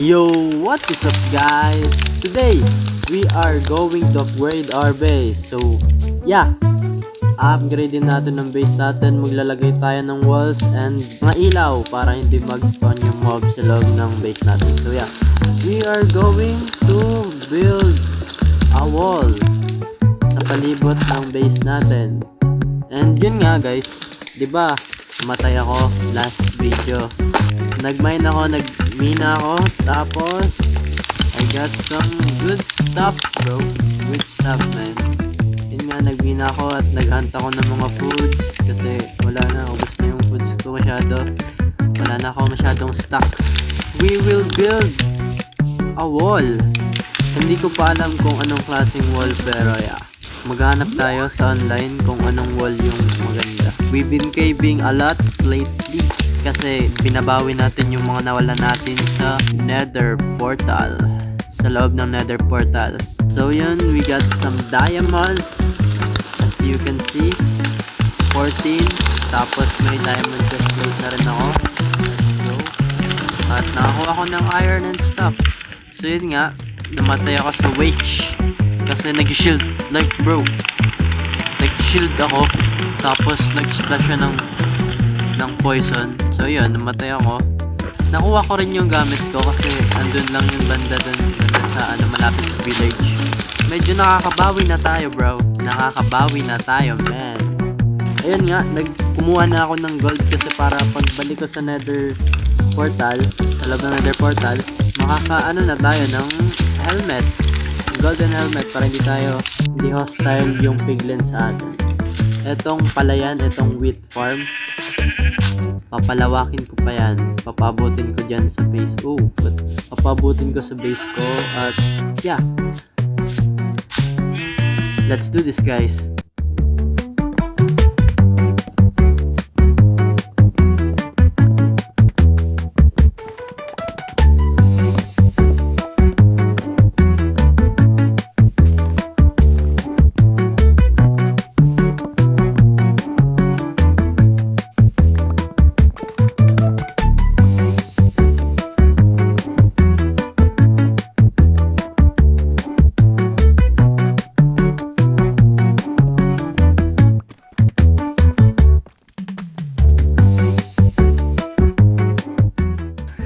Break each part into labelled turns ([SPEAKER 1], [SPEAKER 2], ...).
[SPEAKER 1] Yo, what is up guys? Today, we are going to upgrade our base. So, yeah, upgrade natin ng base natin. Maglalagay tayo ng walls and mga ilaw para hindi mag-spawn yung mob sa loob ng base natin. So, yeah, we are going to build a wall sa palibot ng base natin. And yun nga guys, 'di ba? Matay ako last video. Nag-mine ako, nag-mina ako, tapos I got some good stuff bro. Good stuff man. Yun nga, nag-mina ako at nag-hunt ako ng mga foods kasi wala na, ubos na yung foods ko masyado. Wala na ako masyadong stocks. We will build a wall. Hindi ko pa alam kung anong klaseng wall pero yeah. Maghanap tayo sa online kung anong wall yung maganda. We've been caving a lot lately kasi binabawi natin yung mga nawalan natin sa nether portal, sa loob ng nether portal. So yun, we got some diamonds as you can see, 14, tapos may diamond chestplate na rin ako. Let's go. At nakakuha ko ng iron and stuff. So yun nga, namatay ako sa witch kasi nag-shield, like bro, nag-shield ako tapos nag-splash siya ng poison. So yun, namatay ako. Nakuha ko rin yung gamit ko kasi andun lang yung banda dun sa malapit sa village. Medyo nakakabawi na tayo bro. Nakakabawi na tayo man. Ayun nga, kumuha na ako ng gold kasi para pagbalik ko sa nether portal, sa loob ng nether portal, makakaano na tayo ng helmet, golden helmet, para hindi hostile yung piglin sa atin. Etong palayan, etong wheat farm, papalawakin ko pa yan, papabutin ko dyan sa base. Papabutin ko sa base ko at yeah, let's do this guys.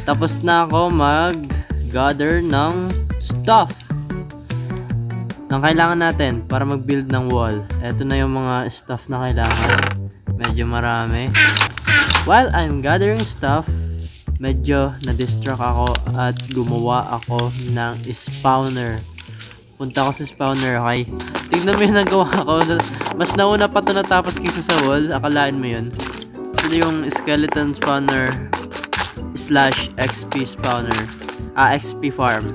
[SPEAKER 1] Tapos na ako mag-gather ng stuff na kailangan natin para mag-build ng wall. Ito na yung mga stuff na kailangan. Medyo marami. While I'm gathering stuff, medyo na-distract ako at gumawa ako ng spawner. Punta ako sa spawner, okay? Tignan mo yung nagawa ko. Mas nauna pa ito natapos kaysa sa wall. Akalain mo yun. Ito yung skeleton spawner / XP spawner, XP farm.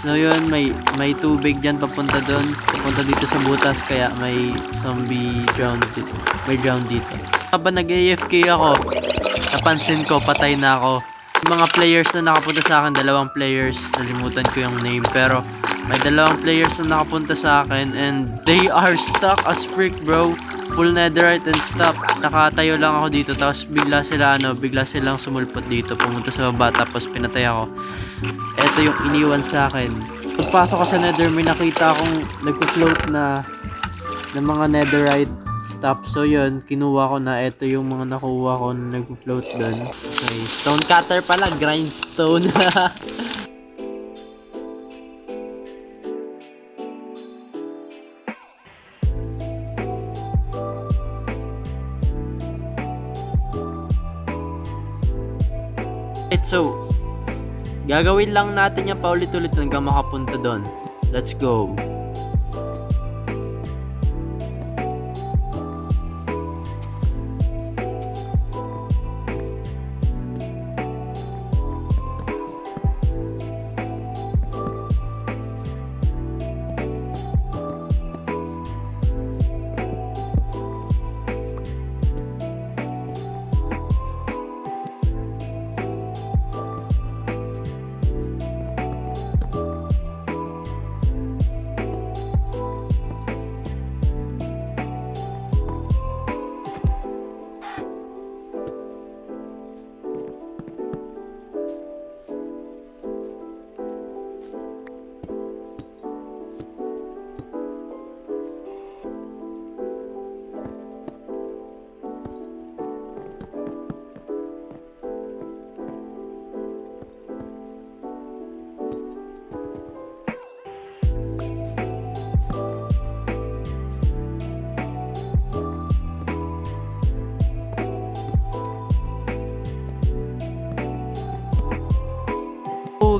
[SPEAKER 1] So yun, may tubig dyan papunta dito sa butas, kaya may zombie drown dito. May drown dito. Habang nag-AFK ako, napansin ko patay na ako. Yung mga players na nakapunta sa akin, 2 players, nalimutan ko yung name, pero may 2 players na nakapunta sa akin and they are stuck as freak bro. Full netherite and stuff. Nakatayo lang ako dito, tapos bigla silang sumulpot dito, pumunta sa baba, tapos pinatay ako. Ito yung iniwan sa akin. Pagpasok ko sa nether, may nakita akong nagpo-float na mga netherite stuff. So yun, kinuha ko na. Ito yung mga nakuha ko na nagpo-float doon. Okay, stone cutter pala, grindstone. So, gagawin lang natin yan paulit-ulit hanggang makapunta doon. Let's go.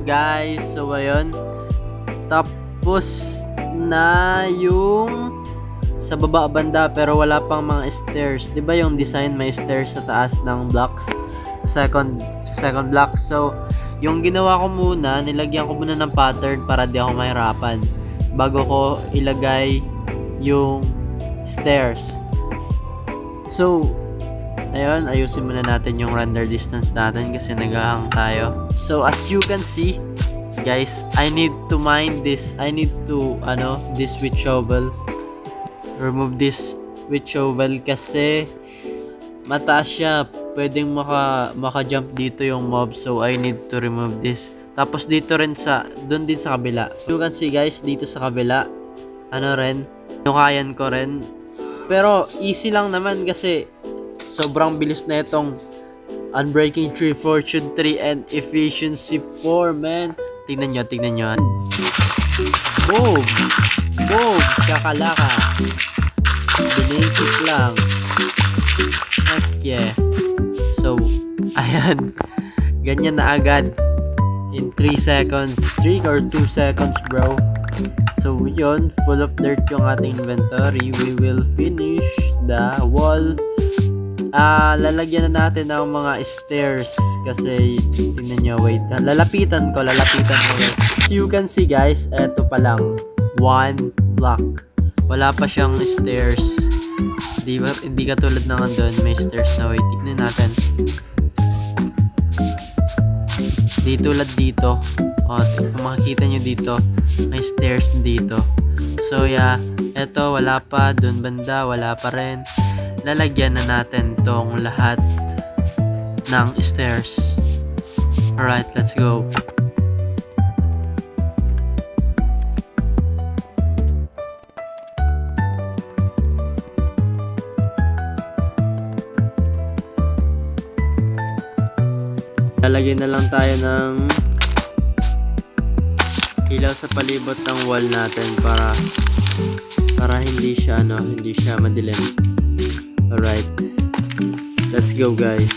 [SPEAKER 1] guys. So ayun, tapos na yung sa baba banda pero wala pang mga stairs. 'Di ba yung design may stairs sa taas ng blocks? Second block. So yung ginawa ko muna, nilagyan ko muna ng pattern para di ako mahirapan bago ko ilagay yung stairs. So ayun, ayusin muna natin yung render distance natin kasi naghahang tayo. So as you can see guys, I need to mine this. I need to this with shovel. Remove this with shovel kasi mataas siya. Pwedeng maka-jump dito yung mob. So I need to remove this. Tapos dito rin doon din sa kabila. You can see guys, dito sa kabila nukayan ko rin. Pero easy lang naman kasi sobrang bilis na itong Unbreaking 3, Fortune 3, and Efficiency 4, man. Tignan nyo. Boom! Shakalaka. Basic lang. Heck yeah. So, ayan. Ganyan na agad. In 3 seconds. 3 or 2 seconds, bro. So, yun. Full of dirt yung ating inventory. We will finish the wall. Lalagyan na natin ng mga stairs kasi tingnan nyo, wait, lalapitan ko guys. You can see guys, eto pa lang 1 block, wala pa siyang stairs. Hindi katulad ng andun may stairs na. Wait, tignan natin. Di tulad dito, kung makikita nyo dito may stairs dito. So yeah, eto wala pa, dun banda wala pa rin. Lalagyan na natin tong lahat ng stairs. Alright, let's go. Lalagyan na lang tayo ng ilaw sa palibot ng wall natin para hindi siya madilim. Alright, let's go guys.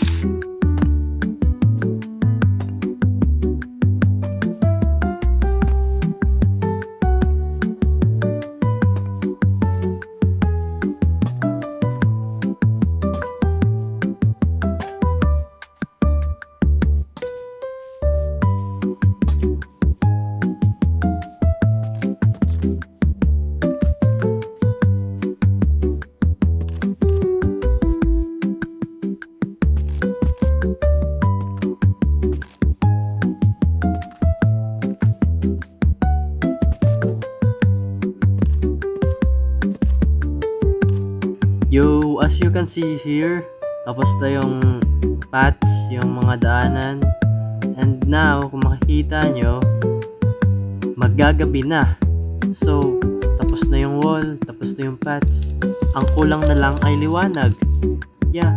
[SPEAKER 1] As you can see here, tapos na yung paths, yung mga daanan. And now, kung makikita nyo, maggagabi na. So, tapos na yung wall, tapos na yung paths. Ang kulang na lang ay liwanag. Yeah.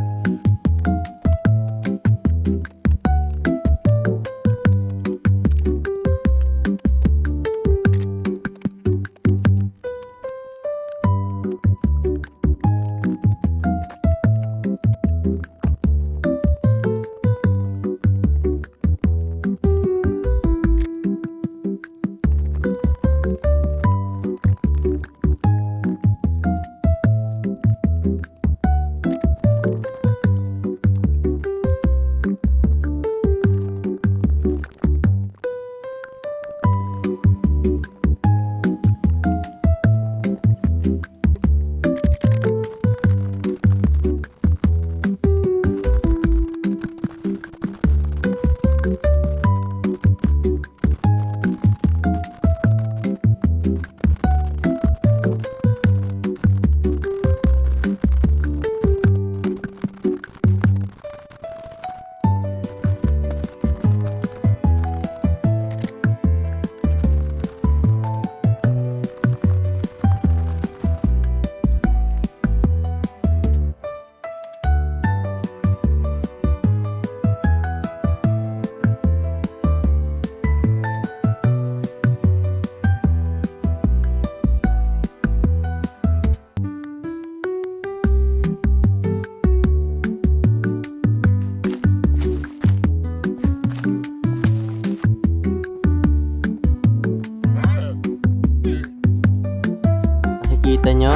[SPEAKER 1] nyo?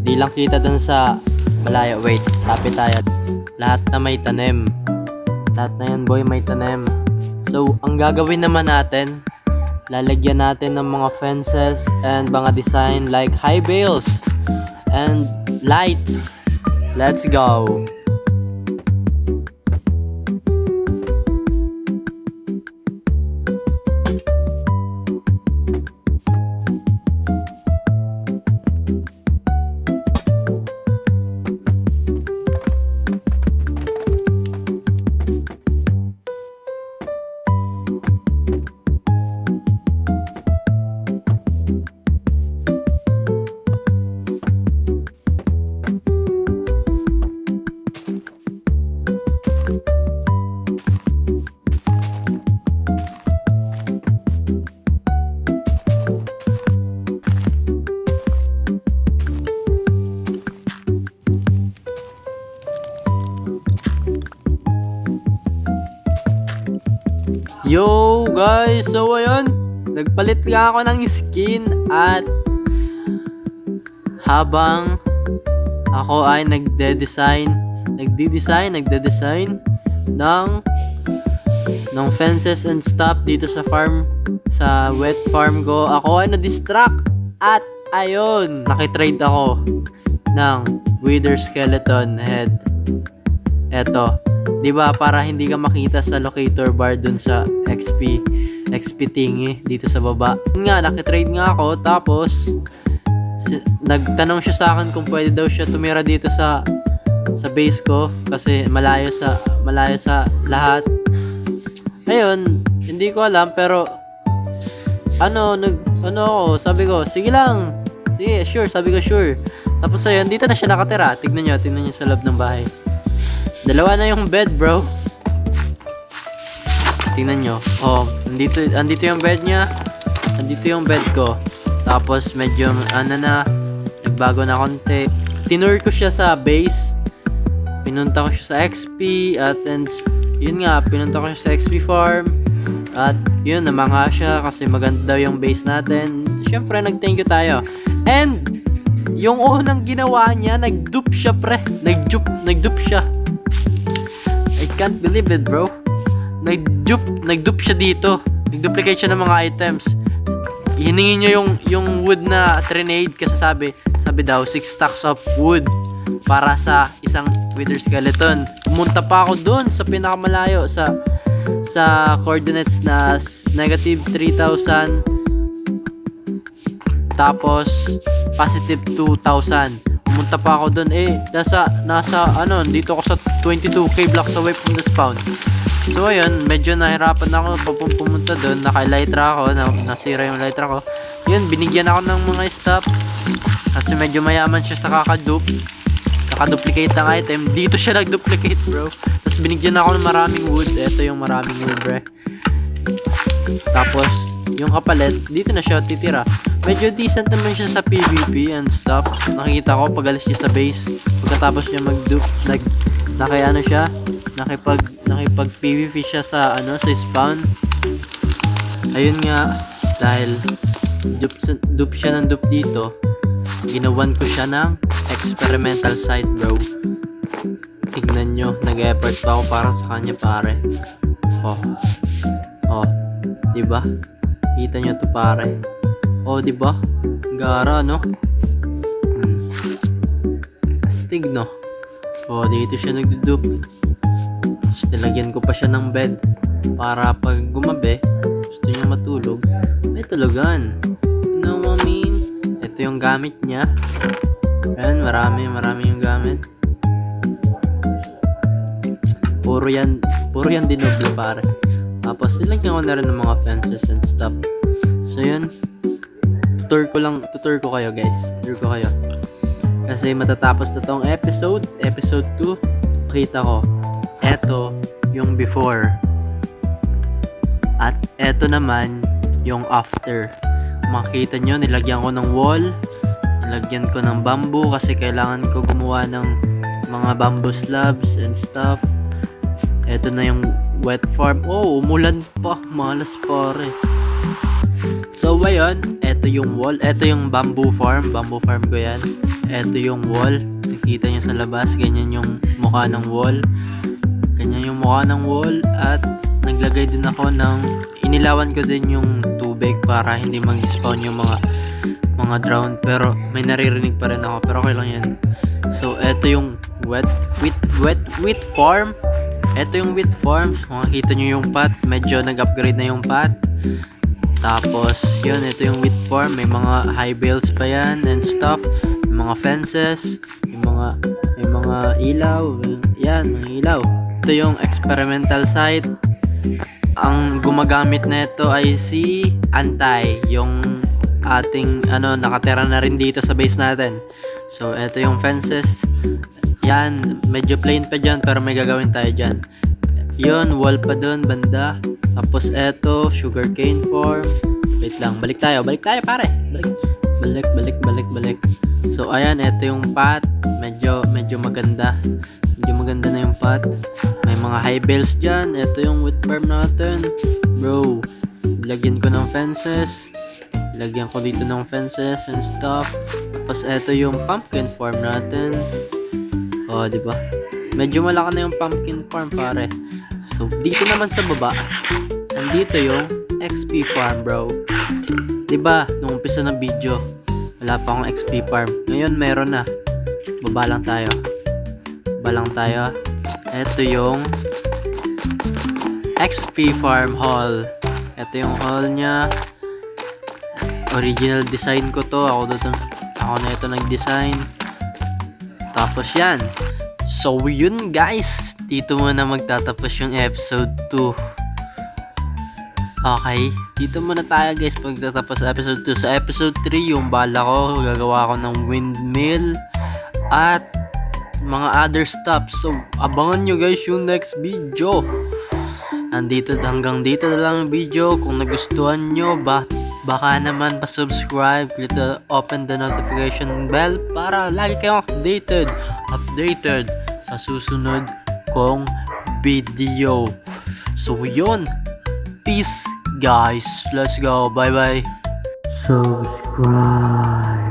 [SPEAKER 1] Di lang kita dun sa malayo. Wait, lapit tayo. Lahat na may tanim. Lahat na yan boy may tanim. So, ang gagawin naman natin, lalagyan natin ng mga fences and mga design like high bales and lights. Let's go! Yo guys, so ayun, nagpalit nga ako ng skin at habang ako ay nagde-design ng fences and stuff dito sa farm, sa wet farm ko, ako ay na-distract at ayun, nakitrade ako ng wither skeleton head. Eto, 'di ba, para hindi ka makita sa locator bar dun sa XP thingy dito sa baba. Nga, nakitrade nga ako, tapos nagtanong siya sa akin kung pwede daw siya tumira dito sa base ko kasi malayo sa lahat. Ayun, hindi ko alam, pero sabi ko, sige lang. Sige, sure, sabi ko sure. Tapos ayun, dito na siya nakatira. Tignan niyo sa loob ng bahay. Dalawa na yung bed, bro. Tingnan nyo. Oh, andito yung bed niya. Andito yung bed ko. Tapos medyo nagbago na konti. Tinur ko siya sa base. Pinunta ko siya sa XP at yun nga, pinunta ko siya sa XP farm. At yun, namanga siya kasi maganda daw yung base natin. Syempre, nag-thank you tayo. And yung unang ginawa niya, nag-dupe siya, pre. Nag-dupe siya. I can't believe it, bro. Nag-dupe siya dito. Nag-duplicate siya ng mga items. Hiningi niya yung wood na grenade kasi sabi daw 6 stacks of wood para sa isang wither skeleton. Pumunta pa ako dun sa pinakamalayo sa coordinates na negative 3,000 tapos positive 2,000. Pumunta pa ako doon, dito ako sa 22k blocks away from the spawn. So ayun, medyo nahirapan ako pumunta doon. Naka-elytra ako, nasira yung elytra ko. Yun, binigyan ako ng mga stuff kasi medyo mayaman siya sa kakaduplicate ng item. Dito siya nag-duplicate, bro. Tapos binigyan ako ng maraming wood. Ito yung maraming wood, bro. Tapos yung kapalit, dito na siya titira. Medyo decent naman siya sa PvP and stuff. Nakikita ko pag alis niya sa base, pagkatapos niya nakipag PvP siya sa spawn. Ayun nga, dahil dupe siya ng dupe dito, ginawan ko siya ng experimental site, bro. Tignan nyo, nag-effort pa ako para sa kanya, pare. Oh, diba? Kita nyo to, pare. Oh, diba? Gara, no? Astig, no? Oh, dito siya nagdudupe. Tapos nilagyan ko pa siya ng bed para pag gumabi, gusto niya matulog, may tulugan. You know what I mean? Ito yung gamit niya. Ayan, marami yung gamit. Puro yan dinoble, pare. Tapos nilagyan ko na rin ng mga fences and stuff. So yun, tutur ko kayo, guys. Tutur ko kayo. Kasi matatapos na tong episode 2. Kita ko, eto yung before. At eto naman yung after. Makita nyo, nilagyan ko ng wall. Nilagyan ko ng bamboo kasi kailangan ko gumawa ng mga bamboo slabs and stuff. Eto na yung wet farm. Oh, umulan pa. Malas, pare. So ayun, eto yung wall, eto yung bamboo farm ko yan. Eto yung wall, nakita nyo sa labas, ganyan yung mukha ng wall. Ganyan yung mukha ng wall at naglagay din ako ng, inilawan ko din yung tubig para hindi mag-spawn yung mga drown, pero may naririnig pa rin ako, pero okay lang yan. So eto yung wheat farm. Eto yung wheat farm, makikita nyo yung pot, medyo nag-upgrade na yung pot. Tapos yun, ito yung wheat farm, may mga high bales pa yan and stuff, may mga fences, may mga ilaw, yan, mga ilaw. Ito yung experimental site. Ang gumagamit na ito ay si Antay, yung ating nakatira na rin dito sa base natin. So ito yung fences, yan, medyo plain pa dyan pero may gagawin tayo dyan. Yun, wall pa dun, banda. Tapos eto, sugarcane farm. Wait lang, balik tayo pare. Balik. So ayan, eto yung pot. Medyo maganda. Medyo maganda na yung pot. May mga high bales dyan. Eto yung wheat farm natin. Bro, lagyan ko ng fences. Lagyan ko dito ng fences and stuff. Tapos eto yung pumpkin farm natin. Oh, di ba? Medyo malaki na yung pumpkin farm, pare. So, dito naman sa baba, andito yung XP farm, bro. Diba, nung umpisa ng video, wala pa akong XP farm. Ngayon, meron na. Baba lang tayo. Ito yung XP farm hall. Ito yung hall niya. Original design ko to. Ako na ito nag-design. Tapos yan. So yun guys, dito muna magtatapos yung episode 2. Okay, dito muna tayo guys pagtatapos sa episode 2. Sa episode 3, yung bala ko, gagawa ko ng windmill at mga other stuff. So abangan nyo guys yung next video. Hanggang dito na lang yung video. Kung nagustuhan nyo, baka naman pa-subscribe, open the notification bell para lagi kayong updated sa susunod kong video. So yun, peace guys, let's go, bye bye. Subscribe.